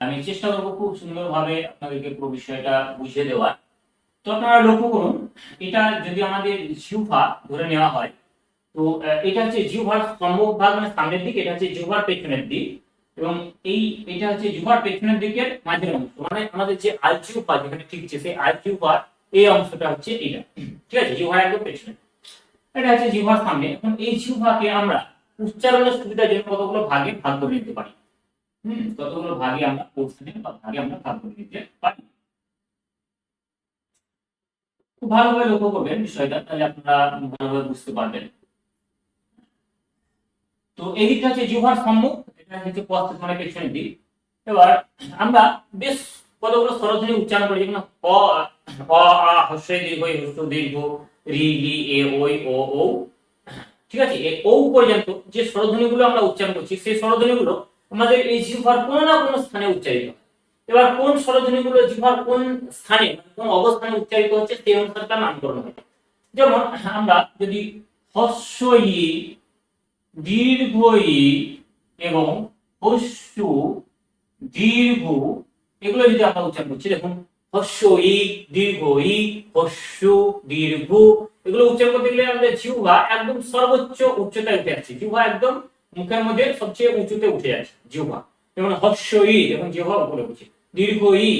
আমি চেষ্টা করবো খুব সুন্দরভাবে আপনাদেরকে পুরো বিষয়টা বুঝিয়ে দেওয়ার। তো আপনারা লক্ষ্য করুন, এটা যদি আমাদের জিহ্বা ধরে নেওয়া হয়, তো এটা হচ্ছে জিহ্বার সম্মুখ ভাগ মানে সামনের দিক, এটা হচ্ছে জিহ্বার পেছনের দিক, এবং এটা হচ্ছে জিহ্বার পেছনের দিকের মাঝের অংশ, মানে আমাদের যে আলজিহ্বা যেখানে ঠিকছে সেই আলজিহ্বার এই অংশটা হচ্ছে এটা। ঠিক আছে, জিহ্বার একদম পেছনে, এটা হচ্ছে জিহ্বার সামনে। এখন এই জিহ্বাকে আমরা উচ্চারণের সুবিধার জন্য কতগুলো ভাগে ভাগ করে নিতে পারি। কতগুলো ভাগে আমরা পোর্শনে বা ভাগে আমরা ভাগ করে নিতে পারি। খুব ভালোভাবে লক্ষ্য করবেন বিষয়টা, তাহলে আপনারা ভালোভাবে বুঝতে পারবেন। তো এই দিকটা হচ্ছে জিহ্বার সম্মুখ, এটা হচ্ছে পশ্চাৎ মানে পেছনের দিক। এবার আমরা বেশ কতগুলো স্বরধ্বনি উচ্চারণ করি, যেমন অ, অ, আ, হস্য এই দীর্ঘ, এই হস্য দীর্ঘ, রি, লি, এ, ওই, ও, ও। ঠিক আছে, এই ও পর্যন্ত যে স্বরধ্বনিগুলো আমরা উচ্চারণ করছি, সেই স্বরধ্বনিগুলো আমাদের এই জিহ্বার কোনো না কোনো স্থানে উচ্চারিত হয়। এবার কোন স্বরধ্বনিগুলো জিহ্বার কোন স্থানে, কোন অবস্থানে উচ্চারিত হচ্ছে সেই অনুসারে তার নামকরণ হয়। যেমন আমরা যদি হস্য ই, দীর্ঘ ই এবং হস্য দীর্ঘ, এগুলো যদি আমরা উচ্চারণ করছি, দেখুন হস্য ই, দীর্ঘ ই, হস্য দীর্ঘ, এগুলো উচ্চারণ করতে গেলে আমাদের জিহ্বা একদম সর্বোচ্চ উচ্চতায় উঠে যাচ্ছে, জিহ্বা একদম মুখের মধ্যে সবচেয়ে উঁচুতে উঠে যাচ্ছে জিহ্বা। যেমন হস্য ই, দেখুন জিহ্বা উপরে উঠছে, দীর্ঘ ই,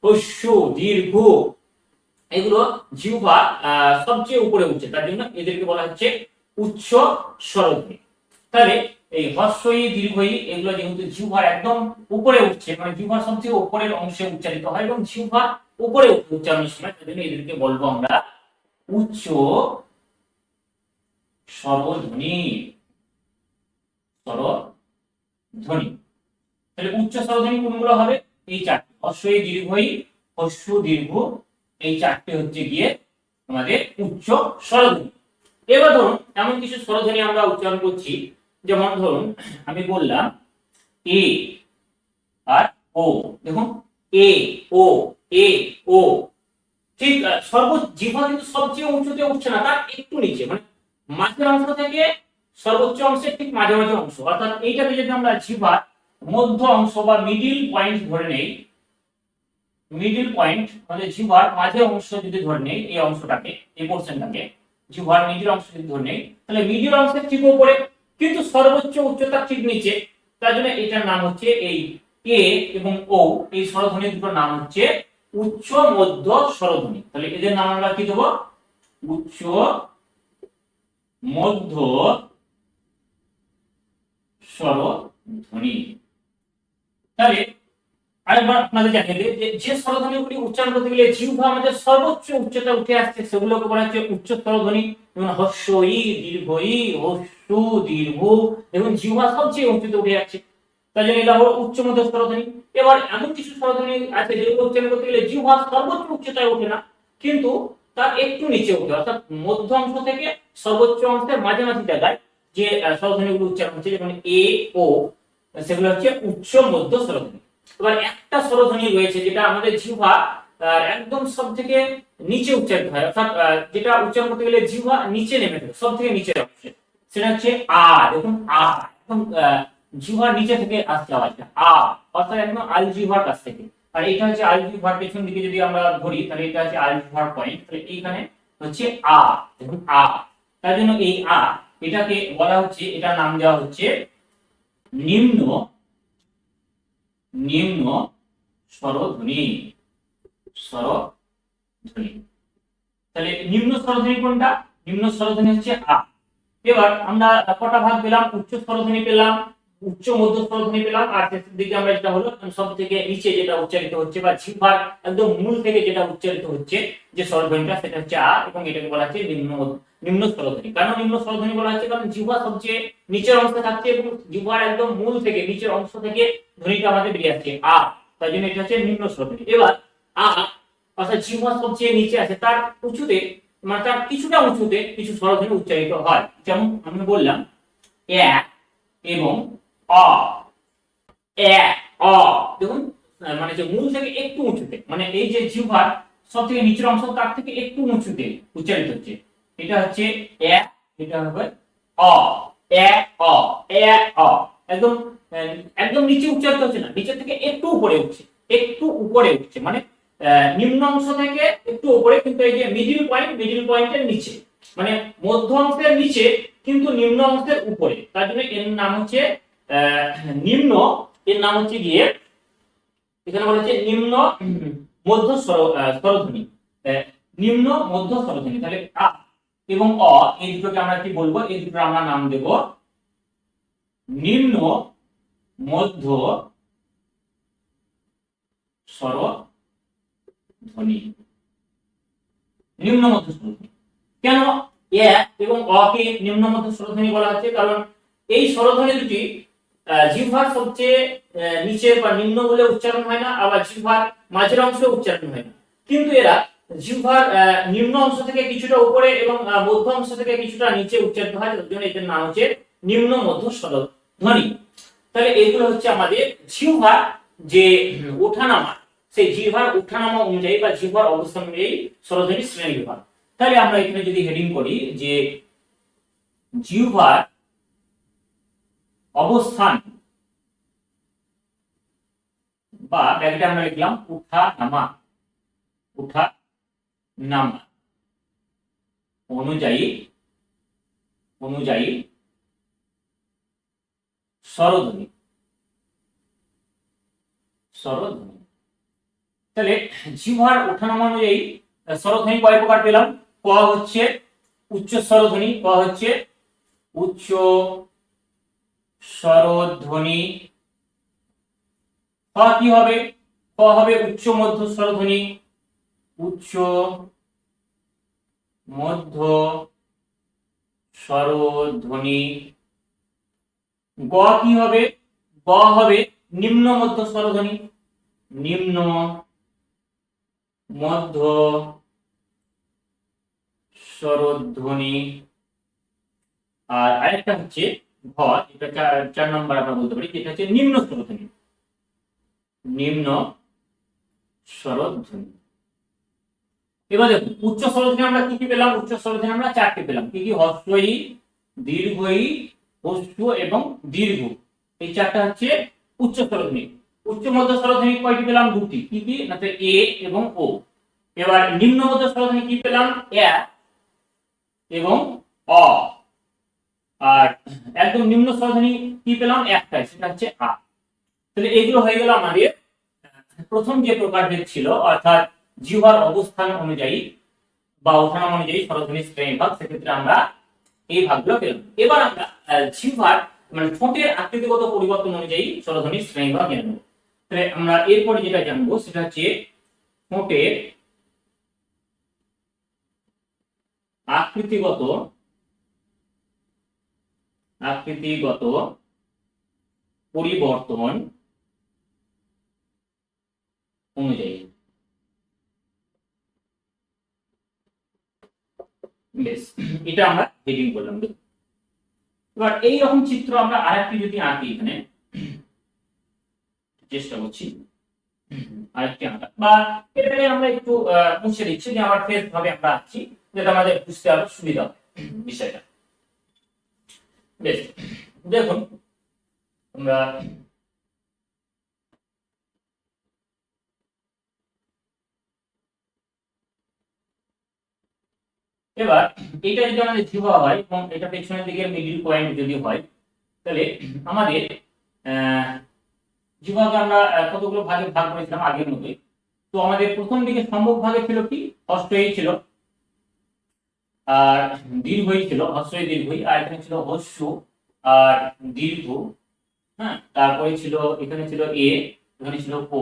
হস্য দীর্ঘ, এগুলো জিহ্বা সবচেয়ে উপরে উঠছে, তার জন্য এদেরকে বলা হচ্ছে উচ্চ স্বরধ্বনি। তাহলে এই হস্য ই, দীর্ঘ ই, এগুলো যেহেতু জিহ্বার একদম উপরে উঠছে, মানে জিহ্বার সবচেয়ে উপরের অংশে উচ্চারিত হয় এবং জিহ্বা উপরে উচ্চারণের সময়, তার জন্য এদেরকে বলবো আমরা উচ্চ স্বরধ্বনি। স্বরধ্বনি, তাহলে উচ্চ স্বরধ্বনি কোনগুলো হবে? এই চারটি, হস্য ই, দীর্ঘ ই, হস্য দীর্ঘ, এই চারটি হচ্ছে গিয়ে আমাদের উচ্চ স্বরধ্বনি। এবার ধরুন এমন কিছু স্বরধ্বনি আমরা উচ্চারণ করছি, যেমন ধরুন আমি বললাম এ আর ও, দেখুন এ ও, এ ও, ঠিক জিহ্বা কিন্তু সবচেয়ে উঁচুতে উঠছে না, তার একটু নিচে, মানে মাঝের অংশ থেকে সর্বোচ্চ অংশের ঠিক মাঝামাঝি অংশ, অর্থাৎ এইটাকে যদি আমরা জিহ্বার মধ্য অংশ বা মিডিল পয়েন্ট ধরে নেই, মিডিল পয়েন্ট মানে জিহ্বার মাঝের অংশ যদি ধরে নেই, এই অংশটাকে, এই পোরশনটাকে জিহ্বার মিডিল অংশ যদি ধরে নেই, তাহলে মিডিল অংশের ঠিক উপরে কিন্তু সর্বোচ্চ উচ্চতা ঠিক নিচে, তার জন্য এটার নাম হচ্ছে এই এ এবং ও, এই স্বরধ্বনি দুটোর নাম হচ্ছে উচ্চ মধ্য স্বরধ্বনি। তাহলে এদের নাম আমরা কি দেব? উচ্চ মধ্য স্বরধ্বনি। তাহলে আরেকবার আপনাদের জানিয়ে দিই যে স্বরধ্বনিগুলি উচ্চারণ করতে গেলে জিহ্বা আমাদের সর্বোচ্চ উচ্চতা উঠে আসছে, সেগুলোকে বলা হচ্ছে উচ্চ স্বরধ্বনি। যেমন হস্য ই, দীর্ঘ ই, হস্য দীর্ঘ, এবং জিহ্বা সবচেয়ে উঁচুতে উঠে যাচ্ছে, তাই জন্য এটা হলো উচ্চ মধ্য স্বরধ্বনি। এবার এমন কিছু স্বরধ্বনি আছে যেগুলো উচ্চারণ করতে গেলে জিহ্বা সর্বোচ্চ উচ্চতায় ওঠে না, কিন্তু তার একটু নিচে ওঠে, অর্থাৎ মধ্য অংশ থেকে সর্বোচ্চ অংশের মাঝামাঝি জায়গায় যে স্বরধ্বনিগুলো উচ্চারণ হচ্ছে, যেমন এ ও, সেগুলো হচ্ছে উচ্চ মধ্য স্বরধ্বনি। এবার একটা স্বরধ্বনি রয়েছে যেটা আমাদের জিহ্বা একদম সব থেকে নিচে উচ্চারিত হয়, অর্থাৎ যেটা উচ্চারণ করতে গেলে জিহ্বা নিচে নেমে থাকে, সব থেকে নিচের অংশে, সেটা হচ্ছে আ। দেখুন আ একদম জিহ্বার নিচে থেকে আসছে আওয়াজটা আ, অর্থাৎ একদম আলজিহ্বার কাছ থেকে। আর এটা হচ্ছে আলজিহ্বার পেছন দিকে যদি আমরা ধরি, তাহলে এটা হচ্ছে আলজিহ্বার পয়েন্ট, তাহলে এইখানে হচ্ছে আ। দেখুন আ, তার জন্য এই আ, এটাকে বলা হচ্ছে, এটার নাম দেওয়া হচ্ছে নিম্ন নিম্ন স্বরধ্বনি। স্বরধ্বনি, তাহলে নিম্ন স্বরধ্বনি কোনটা? নিম্ন স্বরধ্বনি হচ্ছে আ। এবার আমরা কটা ভাগ পেলাম? উচ্চ স্বরধ্বনি পেলাম, উচ্চ মধ্য স্বরধ্বনি পেলাম, আর শেষের দিকে আমরা যেটা হলো সব থেকে নিচে যেটা উচ্চারিত হচ্ছে বা জিহ্বার একদম মূল থেকে যেটা উচ্চারিত হচ্ছে যে স্বরধ্বনিটা, সেটা হচ্ছে আ, এবং এটাকে বলা হচ্ছে নিম্ন স্বরধ্বনি। কেন নিম্ন স্বরধ্বনি বলা হচ্ছে? কারণ জিহ্বা সবচেয়ে নিচের অংশে থাকছে এবং জিহ্বার একদম মূল থেকে নিচের অংশ থেকে ধ্বনিটা আমাদের বেরিয়ে আসছে আ, তাই জন্য এটা হচ্ছে নিম্ন স্বরধ্বনি। এবার আ, অর্থাৎ জিহ্বা সবচেয়ে নিচে আছে, তার উঁচুতে, মানে তার কিছুটা উঁচুতে কিছু স্বরধ্বনি উচ্চারিত হয়, যেমন আমি বললাম এ এবং অ, এ অ, দেখুন মানে যে মূল থেকে একটু উঁচুতে, মানে এই যে জিহ্বার সব থেকে নিচের অংশ তার থেকে একটু উঁচুতে উচ্চারিত হচ্ছে, এটা হচ্ছে এ, এটা হবে অ, এ অ, এ অ, একদম একদম নিচে উচ্চারিত হচ্ছে না, নিচে থেকে একটু উপরে উঠছে, একটু উপরে উঠছে, মানে নিম্ন অংশ থেকে একটু উপরে, কিন্তু এই যে মিডিল পয়েন্টের নিচে, মানে মধ্য অংশের নিচে কিন্তু নিম্ন অংশের উপরে, তার জন্য এর নাম হচ্ছে নিম্ন, এর নাম হচ্ছে গিয়ে এখানে বলা হচ্ছে নিম্ন মধ্য স্বরধ্বনি, নিম্ন মধ্য স্বরধ্বনি। তাহলে আ এবং অ এই দুটোকে আমরা কি বলবো, এই দুটো আমরা নাম দেব নিম্ন মধ্য স্বরধ্বনি, নিম্ন মধ্য স্বরধ্বনি। কেন এ এবং অ কে নিম্ন মধ্য স্বরধ্বনি বলা হচ্ছে, কারণ এই স্বরধ্বনি দুটি জিহ্বার সবচেয়ে নিচে বা নিম্ন বলে উচ্চারণ হয় না, আবার জিহ্বার মাঝের অংশে উচ্চারণ হয় না, কিন্তু এরা জিহ্বার নিম্ন অংশ থেকে কিছুটা উপরে এবং মধ্য অংশ থেকে কিছুটা নিচে উচ্চারিত হয়, তার জন্য এদের নাম হচ্ছে নিম্ন মধ্য স্বরধ্বনি। তাহলে এগুলো হচ্ছে আমাদের জিহ্বার যে ওঠানামা, সেই জিহ্বার ওঠানামা অনুযায়ী বা জিহ্বার অবস্থান অনুযায়ী স্বরধ্বনি শ্রেণী বিভাগ। তাহলে আমরা এখানে যদি হেডিং করি যে জিহ্বার অবস্থান, বা ব্র্যাকেটে আমরা লিখলাম উঠা নামা অনুযায়ী স্বরধ্বনি। তাহলে জিহ্বার ওঠানামা অনুযায়ী স্বরধ্বনি কয় প্রকার পেলাম? ক হচ্ছে উচ্চ স্বরধ্বনি, ক হচ্ছে উচ্চ স্বরধ্বনি। খ কি হবে? ক হবে উচ্চ মধ্য স্বরধ্বনি, উচ্চ মধ্য স্বরধ্বনি। গ কি হবে? গ হবে নিম্ন মধ্য স্বরধ্বনি, নিম্ন মধ্য স্বরধ্বনি। আর আরেকটা হচ্ছে ঘ, এটা 4 নম্বর আমরা বলতে পারি, যেটা হচ্ছে নিম্ন স্বরধ্বনি, নিম্ন স্বরধ্বনি। এবার দেখুন উচ্চ স্বরধ্বনি আমরা কি কি পেলাম? উচ্চ স্বরধ্বনি আমরা 4টি পেলাম। কি কি? হস্র ই, দীর্ঘ ই, হস্র এবং দীর্ঘ, এই 4টা হচ্ছে উচ্চ স্বরধ্বনি। উচ্চ মধ্য স্বরধ্বনি কয়টি পেলাম? 2টি। কি কি? না তো এ এবং ও। এবার নিম্ন মধ্য স্বরধ্বনি কি পেলাম? এ এবং অ। আর একদম নিম্ন স্বরধ্বনি কি পেলাম? একটাই, সেটা হচ্ছে আ। তাহলে এগুলো হয়ে গেল আমাদের প্রথম যে প্রকারভেদ ছিল, অর্থাৎ জিহ্বার অবস্থান অনুযায়ী বা ওঠানামা অনুযায়ী স্বরধ্বনি শ্রেণীবিভাগ, সেক্ষেত্রে আমরা এই ভাগগুলো পেলাম। এবার আমরা জিহ্বার মানে ঠোঁটের আকৃতিগত পরিবর্তন অনুযায়ী স্বরধ্বনি শ্রেণীবিভাগ জেনে নেব। তাহলে আমরা এরপরে যেটা জানবো সেটা হচ্ছে ঠোঁটের আকৃতিগত পরিবর্তন অনুযায়ী। বেশ, এটা আমরা হেডিং করলাম। এবার এই রকম চিত্র আমরা আরেকটি যদি আঁকি, এখানে চেষ্টা করছি আরেকটি আঁকা, বা এটাকে আমরা একটু মুছে দিচ্ছি, যে আমার ফেস ভাবে আমরা আঁকছি, যেটা আমাদের বুঝতে আরো সুবিধা হয় বিষয়টা। বেশ, দেখুন আমরা এবার এটা যদি আমাদের জিহ্বা হয় এবং এটা পেছনের দিকে মিডল পয়েন্ট যদি হয়, তাহলে আমাদের জিহ্বাকে আমরা কতগুলো ভাগে ভাগ করেছিলাম আগের মতোই। তো আমাদের প্রথম দিকে সম্মুখ ভাগে ছিল কি? হস্রই ছিল, আর দীর্ঘই ছিল, হস্রই দীর্ঘই, আর এখানে ছিল হস্য আর দীর্ঘ। হ্যাঁ, তারপরে ছিল এখানে ছিল এ, এখানে ছিল ও,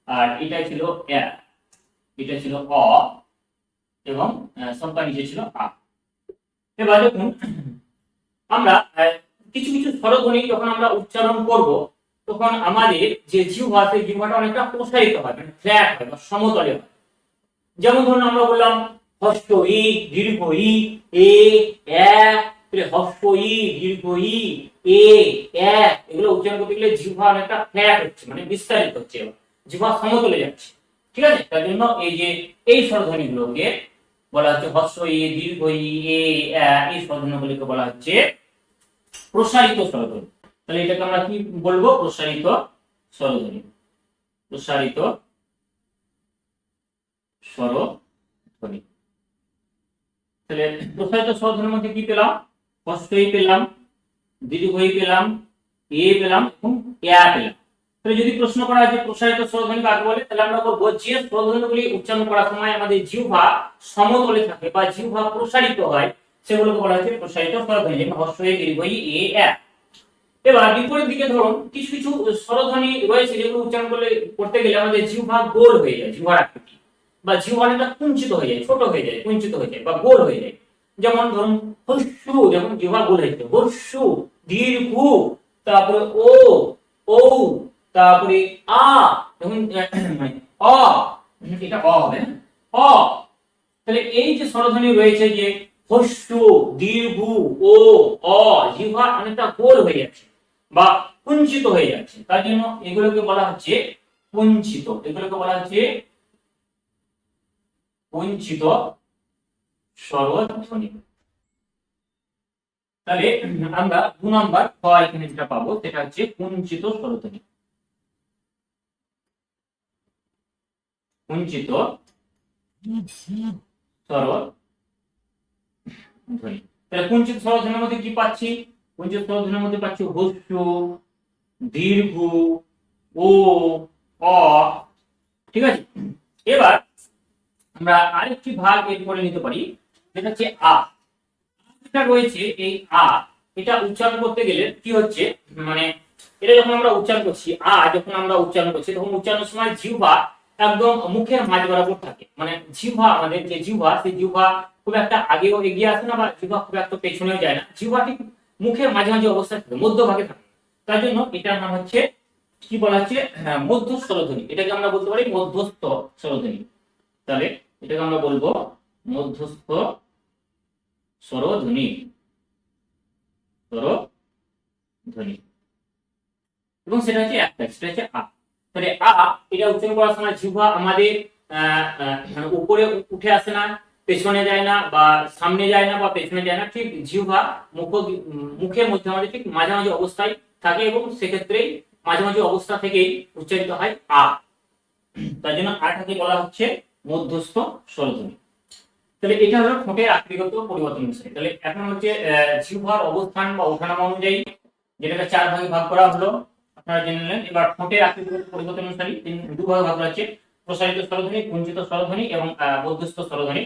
আর এটা ছিল এ, এটা ছিল অ, এবং সংখ্যা নিচে ছিল আ। এবার দেখুন আমরা কিছু কিছু স্বরধ্বনি যখন আমরা উচ্চারণ করব, তখন আমাদের যে জিহ্বা, সেই জিহ্বাটা অনেকটা প্রসারিত হয়, মানে ফ্ল্যাট হয় বা সমতলে হয়। যেমন ধরুন আমরা বললাম হস্র ই, দীর্ঘ ই, এ, হস্র ই, দীর্ঘ ই, এ, এগুলো উচ্চারণ করতে গেলে জিহ্বা অনেকটা ফ্ল্যাট হচ্ছে, মানে বিস্তারিত হচ্ছে, জিহ্বা সমতলে যাচ্ছে। ঠিক আছে? তার জন্য এই যে এই স্বরধ্বনিগুলোকে বলা হচ্ছে হস্র ই, দীর্ঘ ই, এ, এই স্বরধ্বনিগুলোকে বলা হচ্ছে প্রসারিত স্বরধ্বনি। তাহলে এটাকে আমরা কি বলবো? প্রসারিত স্বরধ্বনি। প্রসারিত স্বরধ্বনি। তাহলে প্রসারিত স্বরধ্বনির মধ্যে কি পেলাম? হস্যই পেলাম, দীর্ঘই পেলাম, এ পেলাম এবং এ পেলাম। তাহলে যদি প্রশ্ন করা হয় যে প্রসারিত স্বরধ্বনি কাকে বলে, তাহলে আমরা বলবো যে স্বরধ্বনিগুলি উচ্চারণ করার সময় আমাদের জিহ্বা সমতলে থাকে বা জিহ্বা প্রসারিত হয় সেগুলোকে বলা হচ্ছে প্রসারিত স্বরধ্বনি, যেমন হস্য এ দীর্ঘ ই এ এ। এবার বিপরীত দিকে ধরুন কিছু কিছু স্বরধ্বনি রয়েছে যেগুলো উচ্চারণ করতে গেলে আমাদের জিহ্বা গোল হয়ে যায়, জিহ্বার আকৃতি বা জিহ্বাটা কুঞ্চিত হয়ে যায়, ছোট হয়ে যায়, কুঞ্চিত হয়ে যায় বা গোল হয়ে যায়। যেমন ধরুন হস্যু, যেমন জিহ্বা গোল হয়ে যায়, হস্যু, দীর্ঘ, তারপরে ও, ও, তারপরে আ, যেমন মানে অ, এটা অ হবে না, অ। তাহলে এই যে স্বরধ্বনি রয়েছে যে হস্য, দীর্ঘ, ও, অ, জিহ্বা অনেকটা গোল হয়ে যাচ্ছে বা কুঞ্চিত হয়ে যাচ্ছে, তার জন্য এগুলোকে বলা হচ্ছে কুঞ্চিত। এগুলোকে বলা হচ্ছে কুঞ্চিত স্বরধ্বনি। তাহলে আমরা 2 নাম্বার খ এখানে যেটা পাবো সেটা হচ্ছে কুঞ্চিত স্বরধ্বনি। কুঞ্চিত স্বরধ্বনি। তাহলে কুঞ্চিত স্বরধ্বনির মধ্যে কি পাচ্ছি? কুঞ্চিত স্বরধ্বনির মধ্যে পাচ্ছি হস্য, দীর্ঘ, ও, অ। ঠিক আছে, এবার আমরা আরেকটি ভাগ এর করে নিতে পারি, যেটা হচ্ছে আ। যেটা রয়েছে এই আ, এটা উচ্চারণ করতে গেলে কি হচ্ছে, মানে এটা যখন আমরা উচ্চারণ করছি আ, যখন আমরা উচ্চারণ করছি তখন উচ্চারণের সময় জিহ্বা একদম মুখের মাঝ বরাবর থাকে। মানে জিহ্বা, আমাদের যে জিহ্বা, সেই জিহ্বা খুব একটা আগেও এগিয়ে আসে না বা জিহ্বা খুব একটা পেছনেও যায় না, জিহ্বা ঠিক মুখের মাঝামাঝি অবস্থায় থাকে, মধ্যভাগে থাকে। তার জন্য এটার নাম হচ্ছে কি বলা হচ্ছে, মধ্য স্বরধ্বনি। এটাকে আমরা বলতে পারি মধ্যস্থ স্বরধ্বনি। তাহলে এটাকে আমরা বলবো মধ্যস্থ স্বরধ্বনি, স্বরধ্বনি। এবং সেটা হচ্ছে একটা, সেটা হচ্ছে আ। তাহলে আ, এটা উচ্চারণ করার সময় জিহ্বা আমাদের উপরে উঠে আসে না, পেছনে যায় না বা সামনে যায় না বা পেছনে যায় না, ঠিক জিহ্বা মুখের মধ্যে আমাদের ঠিক মাঝামাঝি অবস্থায় থাকে এবং সেক্ষেত্রেই মাঝামাঝি অবস্থা থেকেই উচ্চারিত হয় আ। তার জন্য আটাকে বলা হচ্ছে মধ্যস্থ স্বরধ্বনি। তাহলে এটা হলো ঠোঁটের আকৃতিগত পরিবর্তন বিষয়। তাহলে এখন হচ্ছে জিহ্বার অবস্থান বা ওঠানামা অনুযায়ী, যেটাকে 4 ভাগে ভাগ করা হলো, আপনারা জেনে নিলেন। এবার ঠোঁটের আকৃতিগত পরিবর্তন অনুসারে 2 ভাগে ভাগ করা হচ্ছে, প্রসারিত স্বরধ্বনি, কুঞ্চিত স্বরধ্বনি এবং মধ্যস্থ স্বরধ্বনি।